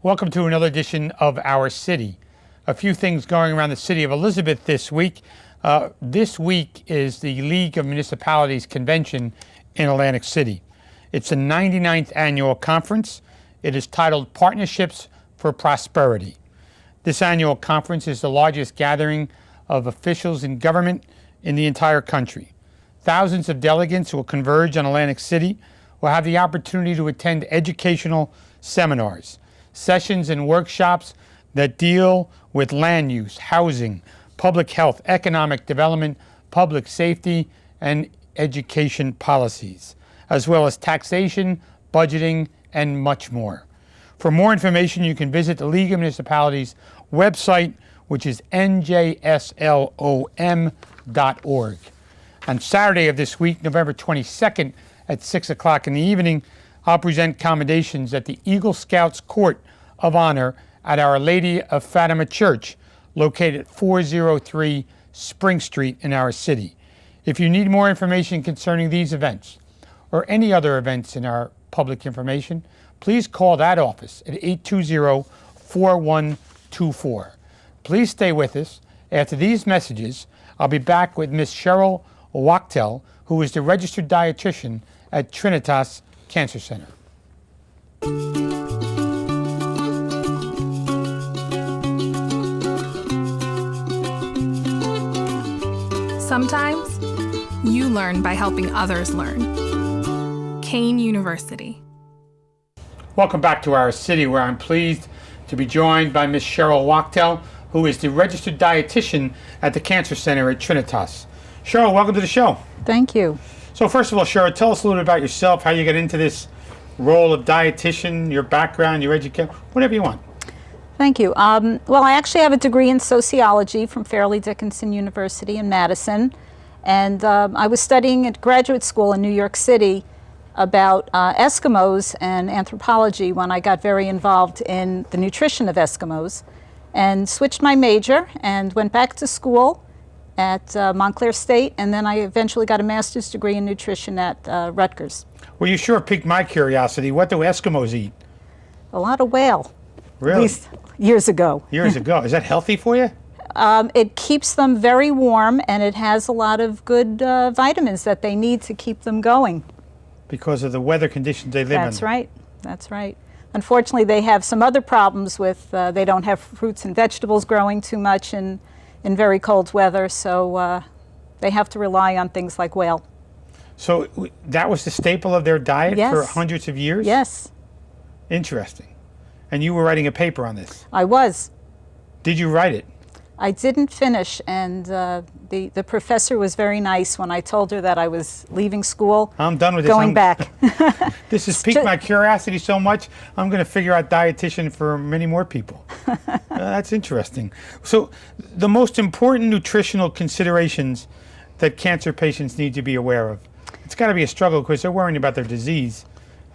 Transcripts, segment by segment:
Welcome to another edition of Our City. A few things going around the city of Elizabeth this week. This week is the League of Municipalities Convention in Atlantic City. It's the 99th annual conference. It is titled Partnerships for Prosperity. This annual conference is the largest gathering of officials in government in the entire country. Thousands of delegates will converge on Atlantic City, will have the opportunity to attend educational seminars, sessions and workshops that deal with land use, housing, public health, economic development, public safety, and education policies, as well as taxation, budgeting, and much more. For more information, you can visit the League of Municipalities website, which is njslom.org. On Saturday of this week, November 22nd at 6 o'clock in the evening, I'll present commendations at the Eagle Scouts Court of Honor at Our Lady of Fatima Church, located at 403 Spring Street in our city. If you need more information concerning these events or any other events in our public information, please call that office at 820-4124. Please stay with us. After these messages, I'll be back with Ms. Cheryl Wachtel, who is the registered dietitian at Trinitas Cancer Center. Sometimes you learn by helping others learn. Kane University. Welcome back to Our City, where I'm pleased to be joined by Ms. Cheryl Wachtel, who is the registered dietitian at the Cancer Center at Trinitas. Cheryl, welcome to the show. Thank you. So first of all, Cheryl, tell us a little bit about yourself, how you got into this role of dietitian, your background, your education, whatever you want. Thank you. Well, I actually have a degree in sociology from Fairleigh Dickinson University in Madison, and I was studying at graduate school in New York City about Eskimos and anthropology when I got very involved in the nutrition of Eskimos, and switched my major and went back to school at Montclair State, and then I eventually got a master's degree in nutrition at Rutgers. Well, you sure piqued my curiosity. What do Eskimos eat? A lot of whale. Really? At least years ago. Years ago. Is that healthy for you? It keeps them very warm, and it has a lot of good vitamins that they need to keep them going. Because of the weather conditions they live in. That's right. That's right. Unfortunately, they have some other problems with they don't have fruits and vegetables growing too much in very cold weather, so they have to rely on things like whale. So that was the staple of their diet for hundreds of years? Yes. Interesting. And you were writing a paper on this? I was. Did you write it? I didn't finish, and the professor was very nice when I told her that I was leaving school. I'm done with this. Going back. This has piqued my curiosity so much, I'm going to figure out dietitian for many more people. That's interesting. So the most important nutritional considerations that cancer patients need to be aware of. It's got to be a struggle because they're worrying about their disease.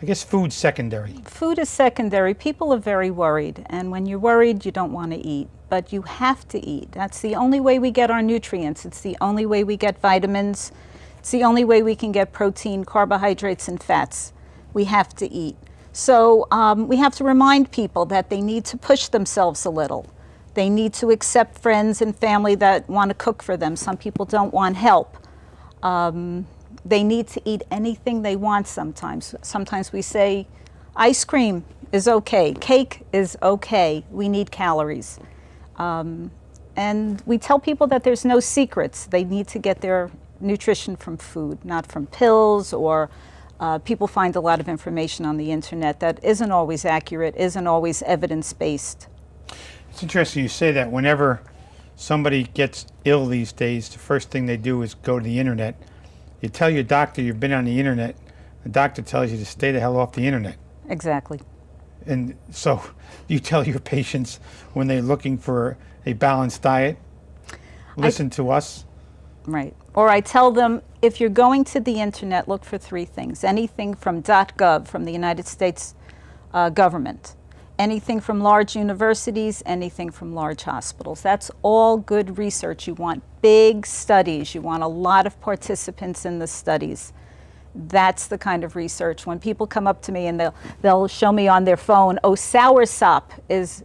I guess food's secondary. Food is secondary. People are very worried, and when you're worried, you don't want to eat. But you have to eat. That's the only way we get our nutrients. It's the only way we get vitamins. It's the only way we can get protein, carbohydrates, and fats. We have to eat. So we have to remind people that they need to push themselves a little. They need to accept friends and family that want to cook for them. Some people don't want help. They need to eat anything they want sometimes. Sometimes we say, ice cream is okay, cake is okay, we need calories. And we tell people that there's no secrets. They need to get their nutrition from food, not from pills, or people find a lot of information on the internet that isn't always accurate, isn't always evidence-based. It's interesting you say that. Whenever somebody gets ill these days, the first thing they do is go to the internet. You tell your doctor you've been on the internet, the doctor tells you to stay the hell off the internet. Exactly. And so you tell your patients when they're looking for a balanced diet, listen to us. Right. Or I tell them, if you're going to the internet, look for three things. Anything from .gov, from the United States government. Anything from large universities, anything from large hospitals. That's all good research. You want big studies. You want a lot of participants in the studies. That's the kind of research. When people come up to me and they'll show me on their phone, oh, soursop is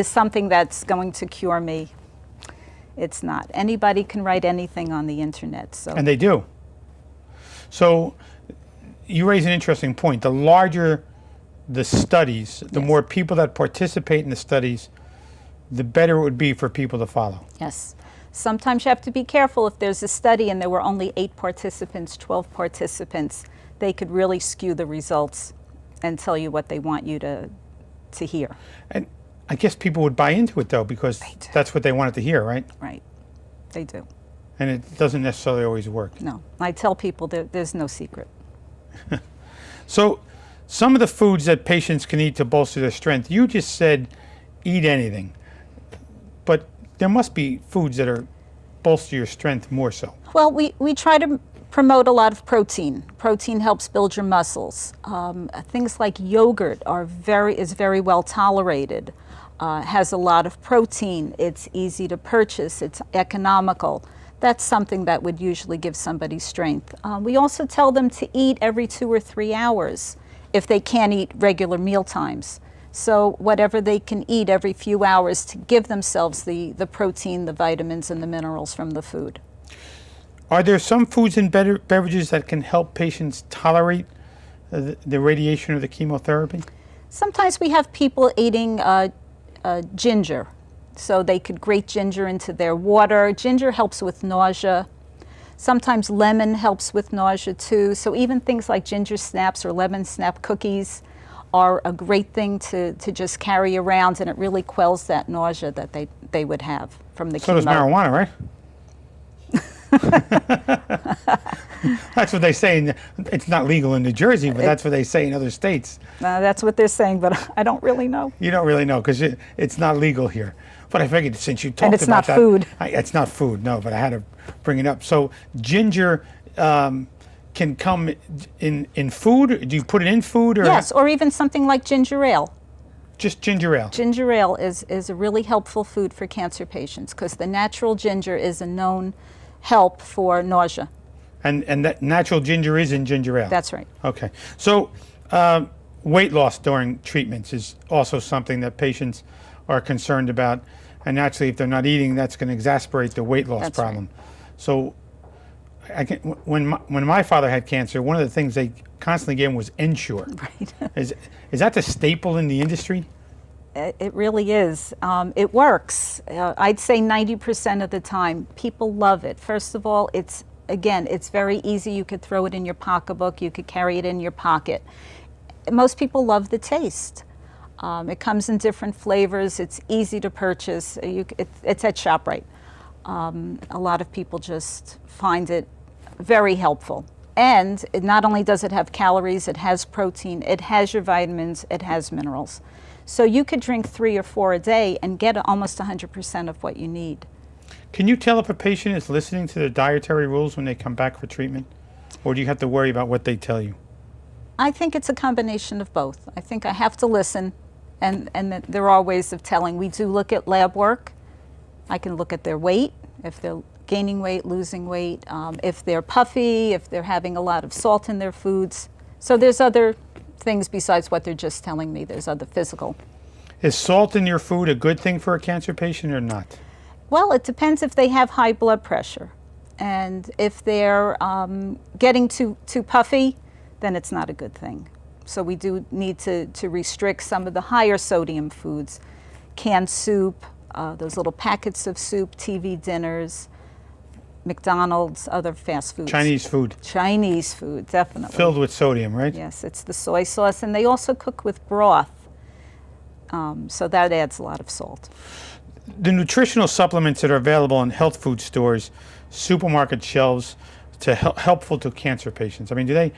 something that's going to cure me. It's not. Anybody can write anything on the internet. So. And they do. So you raise an interesting point. The larger the studies, the Yes. more people that participate in the studies, the better it would be for people to follow. Yes. Sometimes you have to be careful. If there's a study and there were only 8 participants, 12 participants, they could really skew the results and tell you what they want you to hear. And I guess people would buy into it, though, because They do. that's what they wanted to hear, right? Right. They do. And it doesn't necessarily always work. No. I tell people there's no secret. So some of the foods that patients can eat to bolster their strength, you just said eat anything. But there must be foods that are bolster your strength more so. Well, we try to promote a lot of protein. Protein helps build your muscles. Things like yogurt is very well tolerated. Has a lot of protein. It's easy to purchase. It's economical. That's something that would usually give somebody strength. We also tell them to eat every 2 or 3 hours if they can't eat regular meal times. So whatever they can eat every few hours to give themselves the protein, the vitamins, and the minerals from the food. Are there some foods and beverages that can help patients tolerate the radiation or the chemotherapy? Sometimes we have people eating ginger. So they could grate ginger into their water. Ginger helps with nausea. Sometimes lemon helps with nausea too. So even things like ginger snaps or lemon snap cookies are a great thing to just carry around, and it really quells that nausea that they would have from the chemo. So does marijuana, right? That's what they say. It's not legal in New Jersey, but that's what they say in other states. That's what they're saying, but I don't really know. You don't really know because it's not legal here. But I figured since you talked And it's about not that, food. It's not food, no. But I had to bring it up. So ginger can come in food. Do you put it in food, or Yes, or even something like ginger ale. just ginger ale? Ginger ale is a really helpful food for cancer patients because the natural ginger is a known help for nausea. And that natural ginger is in ginger ale. That's right. Okay. So weight loss during treatments is also something that patients are concerned about. And naturally, if they're not eating, that's going to exacerbate the weight loss That's right. problem. So when my father had cancer, one of the things they constantly gave him was Ensure. Right. Is that the staple in the industry? It really is. It works. I'd say 90% of the time. People love it. First of all, it's very easy. You could throw it in your pocketbook. You could carry it in your pocket. Most people love the taste. It comes in different flavors. It's easy to purchase. It's at ShopRite. A lot of people just find it very helpful. And not only does it have calories, it has protein, it has your vitamins, it has minerals. So you could drink 3 or 4 a day and get almost 100% of what you need. Can you tell if a patient is listening to their dietary rules when they come back for treatment? Or do you have to worry about what they tell you? I think it's a combination of both. I think I have to listen, and that there are ways of telling. We do look at lab work. I can look at their weight, if they're gaining weight, losing weight, if they're puffy, if they're having a lot of salt in their foods. So there's other things besides what they're just telling me. There's other physical. Is salt in your food a good thing for a cancer patient or not? Well, it depends if they have high blood pressure. And if they're getting too puffy, then it's not a good thing. So we do need to restrict some of the higher sodium foods. Canned soup, those little packets of soup, TV dinners, McDonald's, other fast foods. Chinese food. Chinese food, definitely. Filled with sodium, right? Yes, it's the soy sauce. And they also cook with broth. So that adds a lot of salt. The nutritional supplements that are available in health food stores, supermarket shelves, helpful to cancer patients. I mean,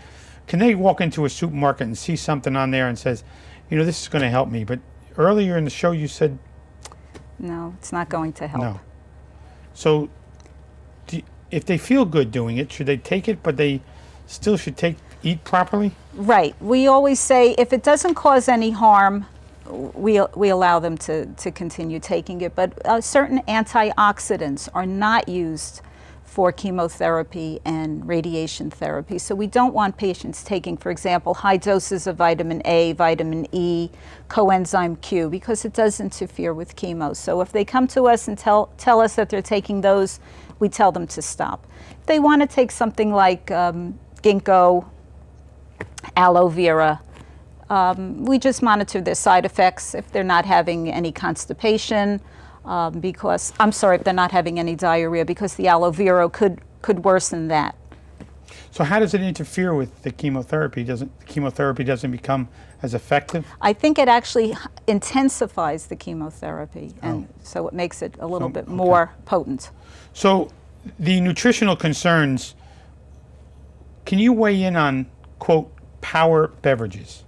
can they walk into a supermarket and see something on there and says, this is going to help me? But earlier in the show you said no, it's not going to help. No. So if they feel good doing it, should they take it, but they still should eat properly? Right. We always say if it doesn't cause any harm, we allow them to continue taking it. But certain antioxidants are not used for chemotherapy and radiation therapy. So we don't want patients taking, for example, high doses of vitamin A, vitamin E, coenzyme Q, because it does interfere with chemo. So if they come to us and tell us that they're taking those, we tell them to stop. If they want to take something like ginkgo, aloe vera, we just monitor their side effects if they're not having any constipation, if they're not having any diarrhea, because the aloe vera could worsen that. So how does it interfere with the chemotherapy? Chemotherapy doesn't become as effective? I think it actually intensifies the chemotherapy, and so it makes it a little bit more potent. So the nutritional concerns, can you weigh in on, quote, power beverages?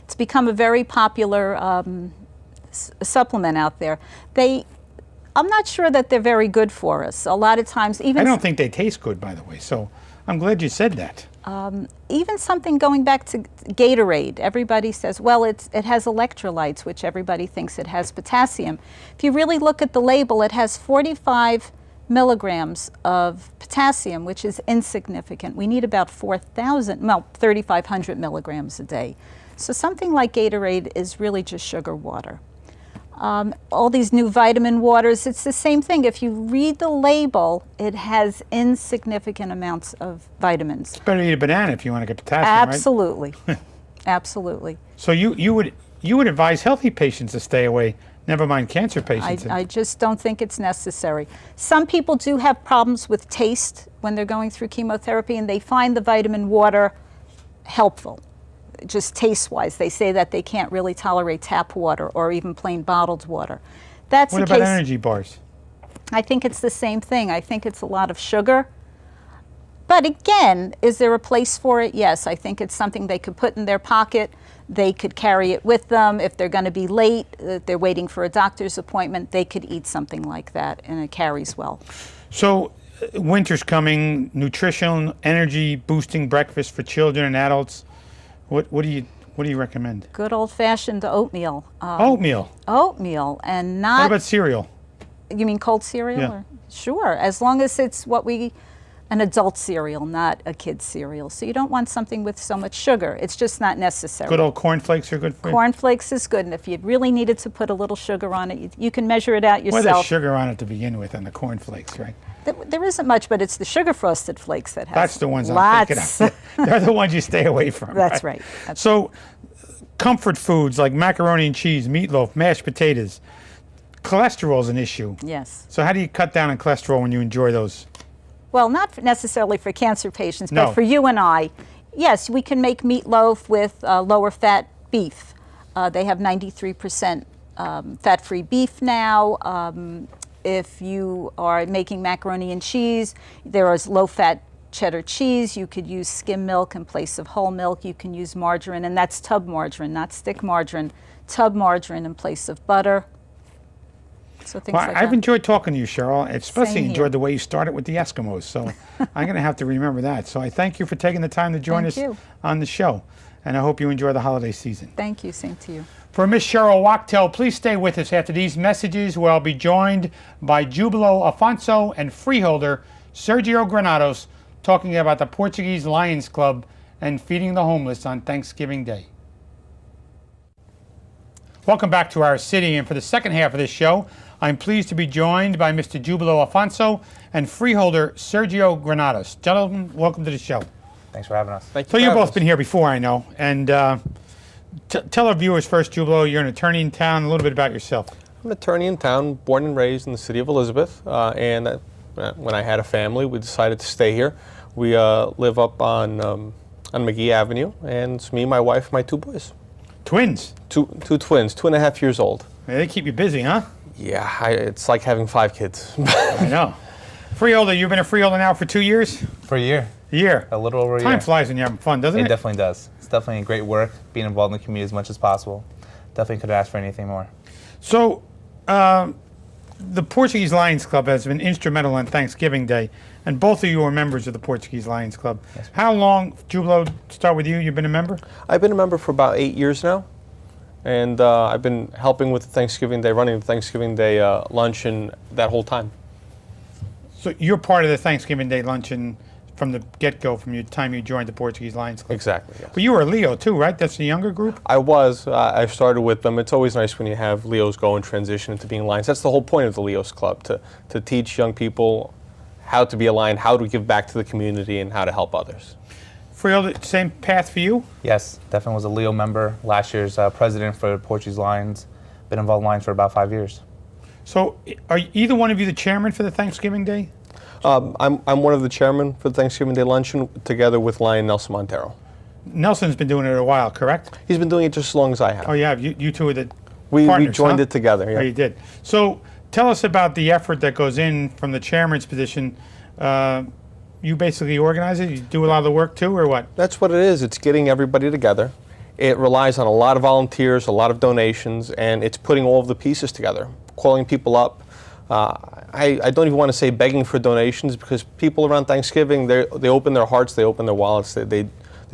It's become a very popular supplement out there. I'm not sure that they're very good for us. A lot of times, even I don't think they taste good, by the way, so I'm glad you said that. even something going back to Gatorade. Everybody says, well, it has electrolytes, which everybody thinks it has potassium. If you really look at the label, it has 45 milligrams of potassium, which is insignificant. We need about 3,500 milligrams a day. So something like Gatorade is really just sugar water. All these new vitamin waters, it's the same thing. If you read the label, it has insignificant amounts of vitamins. It's better to eat a banana if you want to get potassium, Absolutely. Right? Absolutely. So you would advise healthy patients to stay away, never mind cancer patients. I just don't think it's necessary. Some people do have problems with taste when they're going through chemotherapy, and they find the vitamin water helpful. Just taste-wise, they say that they can't really tolerate tap water or even plain bottled water. That's what about energy bars? I think it's the same thing. I think it's a lot of sugar. But again, is there a place for it? Yes, I think it's something they could put in their pocket. They could carry it with them. If they're going to be late, if they're waiting for a doctor's appointment, they could eat something like that, and it carries well. So winter's coming, nutritional, energy boosting breakfast for children and adults. What do you recommend? Good old-fashioned oatmeal. Oatmeal. Oatmeal, and not. What about cereal? You mean cold cereal? Yeah. Or? Sure, as long as it's an adult cereal, not a kid's cereal. So you don't want something with so much sugar. It's just not necessary. Good old cornflakes are good for you? Cornflakes is good, and if you really needed to put a little sugar on it, you can measure it out yourself. Well, there's sugar on it to begin with, on the cornflakes, right? There isn't much, but it's the sugar frosted flakes that have That's the ones lots. I'm thinking of. They're the ones you stay away from. That's right. So comfort foods like macaroni and cheese, meatloaf, mashed potatoes. Cholesterol is an issue. Yes. So how do you cut down on cholesterol when you enjoy those? Well, not necessarily for cancer patients, No. but for you and I. Yes, we can make meatloaf with lower fat beef. They have 93% fat-free beef now. If you are making macaroni and cheese, there is low-fat cheddar cheese. You could use skim milk in place of whole milk. You can use margarine, and that's tub margarine, not stick margarine. Tub margarine in place of butter. So things like I've that. enjoyed talking to you, Cheryl. I especially Same here. enjoyed the way you started with the Eskimos. So I'm going to have to remember that. So I thank you for taking the time to join Thank us you. on the show. And I hope you enjoy the holiday season. Thank you. Same to you. For Miss Cheryl Wachtel, please stay with us after these messages, where I'll be joined by Jubilo Afonso and freeholder Sergio Granados, talking about the Portuguese Lions Club and feeding the homeless on Thanksgiving Day. Welcome back to our city, and for the second half of this show, I'm pleased to be joined by Mr. Jubilo Afonso and freeholder Sergio Granados. Gentlemen, welcome to the show. Thanks for having us. So you've both been here before, I know, and tell our viewers first, Jubilo, you're an attorney in town, a little bit about yourself. I'm an attorney in town, born and raised in the city of Elizabeth, and when I had a family, we decided to stay here. We live up on McGee Avenue, and it's me, my wife, my two boys. Twins? Two twins, 2.5 years old. Yeah, they keep you busy, huh? Yeah, it's like having 5 kids. I know. Freeholder, you've been a freeholder now for 2 years? For a year. A year. A little over a year. Time flies when you're having fun, doesn't it? It definitely does. It's definitely great work, being involved in the community as much as possible. Definitely could ask for anything more. So, the Portuguese Lions Club has been instrumental on Thanksgiving Day, and both of you are members of the Portuguese Lions Club. Yes, How long, Jubilo, start with you, you've been a member? I've been a member for about 8 years now, and I've been helping with the Thanksgiving Day, running the Thanksgiving Day lunch and that whole time. So you're part of the Thanksgiving Day luncheon from the get-go, from your time you joined the Portuguese Lions Club. Exactly, yes. But you were a Leo too, right? That's the younger group? I was. I started with them. It's always nice when you have Leos go and transition into being Lions. That's the whole point of the Leos Club, to teach young people how to be a Lion, how to give back to the community, and how to help others. Freehold, same path for you? Yes, definitely was a Leo member. Last year's president for the Portuguese Lions. Been involved in Lions for about 5 years. So are either one of you the chairman for the Thanksgiving Day? I'm one of the chairmen for the Thanksgiving Day luncheon, together with Lion Nelson Montero. Nelson's been doing it a while, correct? He's been doing it just as long as I have. Oh, you have. You two are the we partners, joined huh? it together. Yeah. Oh, you did. So tell us about the effort that goes in from the chairman's position. You basically organize it? You do a lot of the work too, or what? That's what it is. It's getting everybody together. It relies on a lot of volunteers, a lot of donations, and it's putting all of the pieces together, calling people up. I don't even want to say begging for donations, because people around Thanksgiving, they open their hearts, they open their wallets, they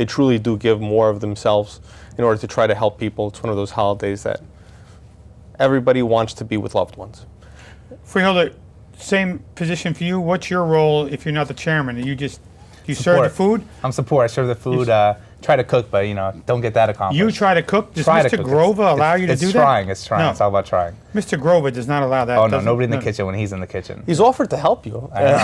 truly do give more of themselves in order to try to help people. It's one of those holidays that everybody wants to be with loved ones. Freeholder, same position for you. What's your role if you're not the chairman? Do you serve the food? I'm support. I serve the food. Try to cook, but don't get that accomplished. You try to cook? Does Try to Mr. cook. Grova allow you to do that? It's trying. No. It's all about trying. Mr. Grova does not allow that. Oh no, does he? nobody in the kitchen when he's in the kitchen. He's offered to help you. I know.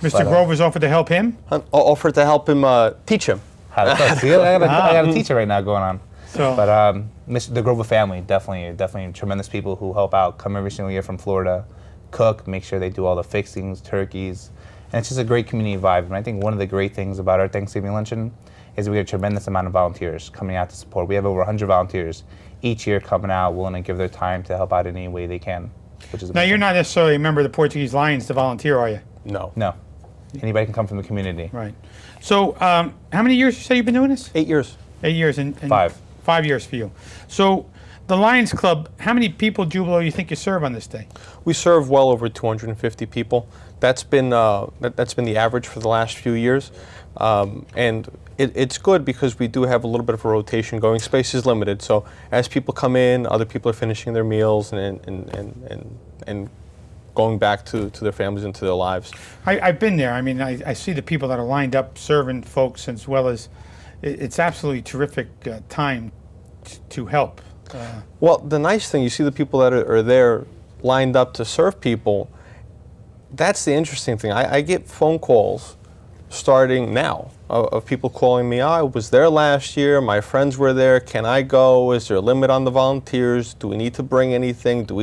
Mr. Grover's offered to help him? Offered to help him, teach him. How to cook. See, I got a teacher right now going on. So, But the Grover family, definitely tremendous people who help out, come every single year from Florida, cook, make sure they do all the fixings, turkeys, and it's just a great community vibe. And I think one of the great things about our Thanksgiving luncheon is we have a tremendous amount of volunteers coming out to support. We have over 100 volunteers each year coming out, willing to give their time to help out in any way they can, which is now amazing. you're not necessarily a member of the Portuguese Lions to volunteer, are you? No. No. Anybody can come from the community. Right. So, how many years you say you've been doing this? 8 years. 8 years and 5. 5 years for you. So, the Lions Club, how many people, Jubilo, you think you serve on this day? We serve well over 250 people. That's been the average for the last few years, and it's good because we do have a little bit of a rotation going. Space is limited, so as people come in, other people are finishing their meals and going back to their families and to their lives. I've been there. I mean, I see the people that are lined up serving folks, as well as it's absolutely terrific time to help. Well, the nice thing, you see the people that are there lined up to serve people. That's the interesting thing. I get phone calls starting now of people calling me, I was there last year, my friends were there, can I go? Is there a limit on the volunteers? Do we need to bring anything? Do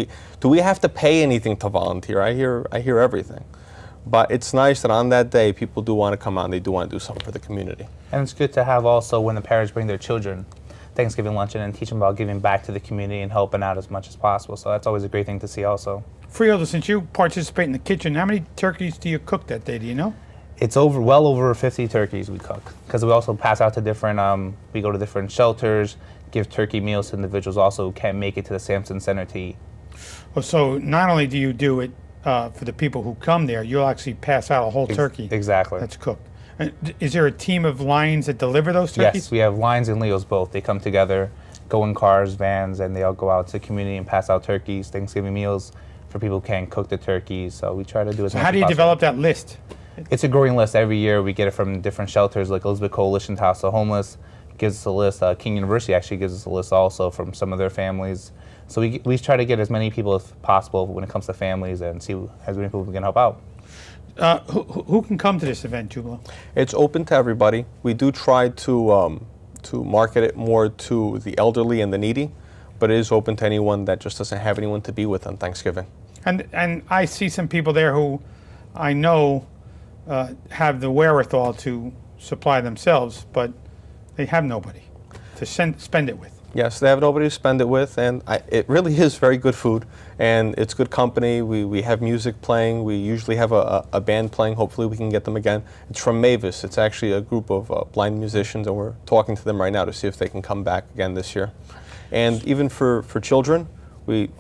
we have to pay anything to volunteer? I hear everything. But it's nice that on that day, people do want to come out and they do want to do something for the community. And it's good to have also when the parents bring their children Thanksgiving luncheon and teach them about giving back to the community and helping out as much as possible. So that's always a great thing to see also. Freeholder, since you participate in the kitchen, how many turkeys do you cook that day? Do you know? It's well over 50 turkeys we cook, because we also pass out to different, we go to different shelters, give turkey meals to individuals also who can't make it to the Sampson Center to eat. Oh, so not only do you do it for the people who come there, you'll actually pass out a whole turkey Exactly. that's cooked. Is there a team of Lions that deliver those turkeys? Yes, we have Lions and Leos both. They come together, go in cars, vans, and they all go out to the community and pass out turkeys, Thanksgiving meals for people who can't cook the turkeys. So we try to do as So much how as do you possible. develop that list? It's a growing list every year. We get it from different shelters like Elizabeth Coalition's House of Homeless gives us a list. King University actually gives us a list also from some of their families. So we try to get as many people as possible when it comes to families and see as many people we can help out. Who can come to this event, Jubilo? It's open to everybody. We do try to market it more to the elderly and the needy, but it is open to anyone that just doesn't have anyone to be with on Thanksgiving. And I see some people there who I know have the wherewithal to supply themselves, but they have nobody to spend it with. Yes, they have nobody to spend it with, and it really is very good food, and it's good company. We have music playing. We usually have a band playing. Hopefully we can get them again. It's from Mavis. It's actually a group of blind musicians, and we're talking to them right now to see if they can come back again this year. And even for children,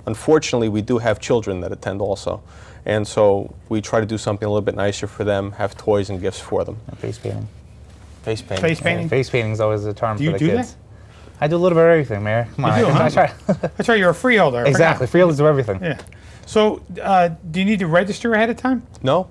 unfortunately we do have children that attend also. And so we try to do something a little bit nicer for them, have toys and gifts for them. And face painting. Face painting. Face painting? Face painting is always a term Do for you the do kids. that? I do a little bit of everything, Mayor. Come on, You do, I huh? try. That's right, you're a freeholder. I Exactly, forgot. freeholders do everything. Yeah. So, do you need to register ahead of time? No,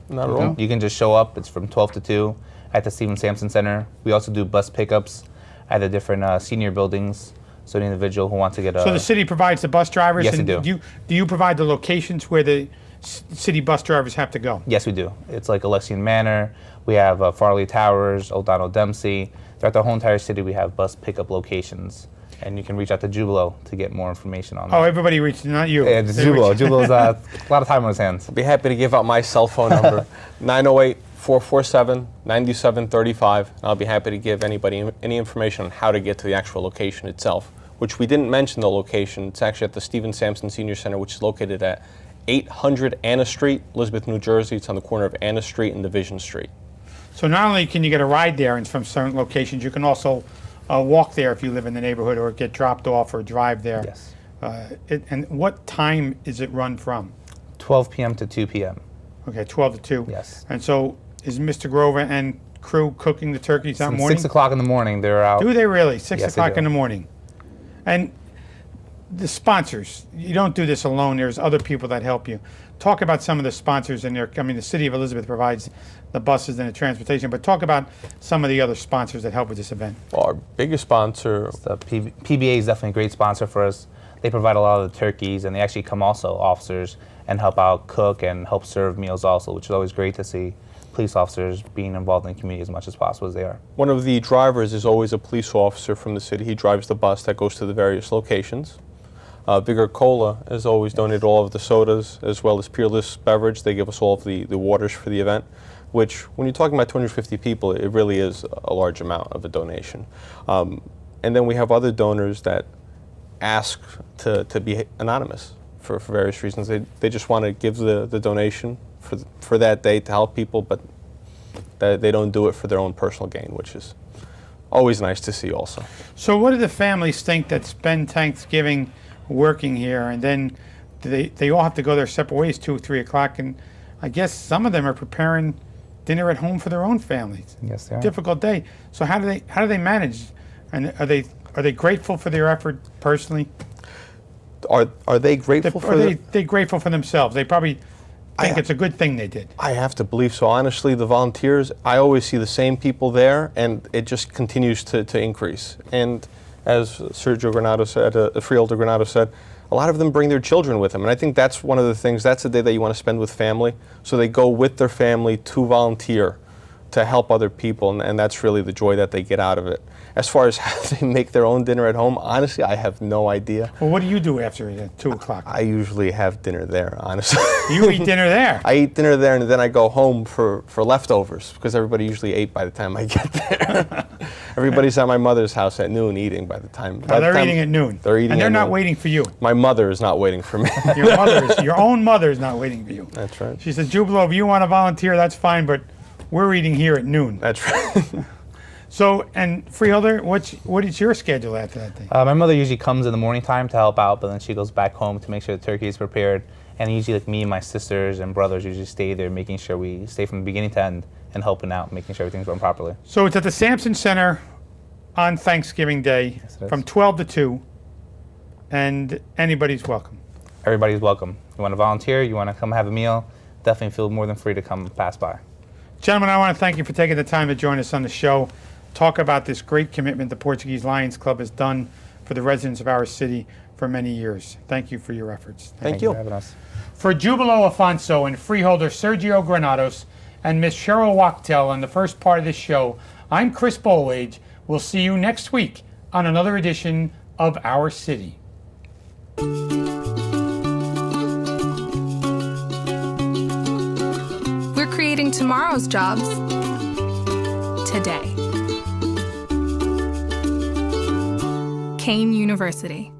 not at all. You can just show up. It's from 12 to 2 at the Stephen Sampson Center. We also do bus pickups at the different senior buildings. So the individual who wants to get a... So the city provides the bus drivers? Yes, and they do. Do you provide the locations where the city bus drivers have to go? Yes, we do. It's like Alexian Manor. We have Farley Towers, O'Donnell Dempsey. Throughout the whole entire city, we have bus pickup locations. And you can reach out to Jubilo to get more information on that. Oh, everybody reaches, not you. Yeah, it's They Jubilo. reach- Jubilo's a lot of time on his hands. I'll be happy to give out my cell phone number, 908-447-9735. I'll be happy to give anybody any information on how to get to the actual location itself, which we didn't mention the location. It's actually at the Stephen Sampson Senior Center, which is located at 800 Anna Street, Elizabeth, New Jersey. It's on the corner of Anna Street and Division Street. So not only can you get a ride there and from certain locations, you can also walk there if you live in the neighborhood, or get dropped off or drive there. Yes. And what time is it run from? 12 p.m. to 2 p.m. Okay, 12 to 2. Yes. And so is Mr. Grover and crew cooking the turkeys that From morning? 6 o'clock in the morning, they're out. Do they really? 6 Yes, they o'clock do. in the morning. And the sponsors, you don't do this alone. There's other people that help you. Talk about some of the sponsors in there. I mean, the city of Elizabeth provides the buses and the transportation, but talk about some of the other sponsors that help with this event. Our biggest sponsor, The PBA is definitely a great sponsor for us. They provide a lot of the turkeys, and they actually come also, officers, and help out cook and help serve meals also, which is always great to see police officers being involved in the community as much as possible as they are. one of the drivers is always a police officer from the city. He drives the bus that goes to the various locations. Vigor Cola has always donated all of the sodas, as well as Peerless Beverage. They give us all of the waters for the event, which, when you're talking about 250 people, it really is a large amount of a donation. And then we have other donors that ask to be anonymous for various reasons. They just want to give the donation for that day to help people, but they don't do it for their own personal gain, which is always nice to see also. So what do the families think that spend Thanksgiving working here, and then they all have to go their separate ways 2 or 3 o'clock, and I guess some of them are preparing dinner at home for their own families. Yes, they are. Difficult day. So how do they manage? And are they grateful for their effort personally? Are they grateful for Are the... they grateful for themselves? They probably think it's a good thing they did. I have to believe so. Honestly, the volunteers, I always see the same people there, and it just continues to increase. And as Sergio Granado said, Freelder Granado said, a lot of them bring their children with them. And I think that's one of the things, that's the day that you want to spend with family. So they go with their family to volunteer to help other people, and that's really the joy that they get out of it. As far as how they make their own dinner at home, honestly, I have no idea. Well, what do you do after 2 o'clock? I usually have dinner there, honestly. You eat dinner there. I eat dinner there, and then I go home for leftovers, because everybody usually ate by the time I get there. Everybody's at my mother's house at noon eating by the time. Oh, they're eating at noon. They're eating and they're at not noon. waiting for you. My mother is not waiting for me. Your own mother is not waiting for you. That's right. She said, Jubilo, if you want to volunteer, that's fine, but we're eating here at noon. That's right. So, and Freeholder, what is your schedule after that day? My mother usually comes in the morning time to help out, but then she goes back home to make sure the turkey is prepared. And usually, like me and my sisters and brothers usually stay there, making sure we stay from beginning to end and helping out, making sure everything's run properly. So it's at the Sampson Center on Thanksgiving Day Yes, it is. from 12 to 2, and anybody's welcome. Everybody's welcome. You want to volunteer, you want to come have a meal, definitely feel more than free to come pass by. Gentlemen, I want to thank you for taking the time to join us on the show. Talk about this great commitment the Portuguese Lions Club has done for the residents of our city for many years. Thank you for your efforts. Thank For you. having us. For Jubilo Afonso and Freeholder Sergio Granados and Miss Cheryl Wachtel on the first part of this show, I'm Chris Bolwage. We'll see you next week on another edition of Our City. We're creating tomorrow's jobs today. Kane University.